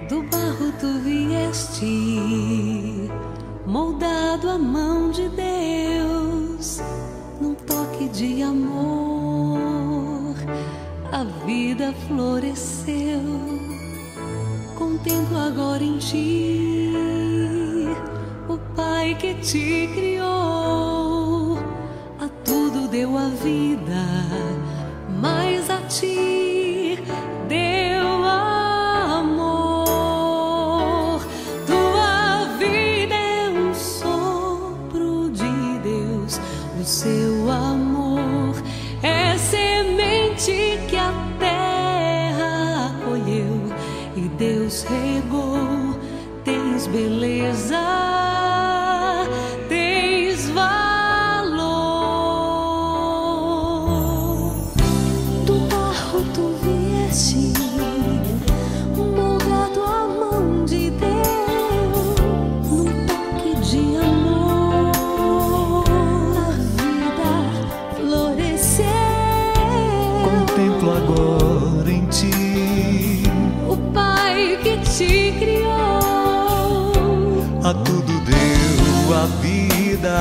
Do barro tu vieste, moldado à mão de Deus, num toque de amor, a vida floresceu. Contemplo agora em ti o Pai que te criou, a tudo deu a vida, mas a ti deu amor. Tua vida é um sopro de Deus, o seu amor é semente que a terra acolheu e Deus regou. Tens beleza, tens valor. Do barro tu vieste, moldado à mão de Deus, num toque de amor, a vida floresceu. Contemplo agora em ti O Pai que te criou, a tudo deu a vida,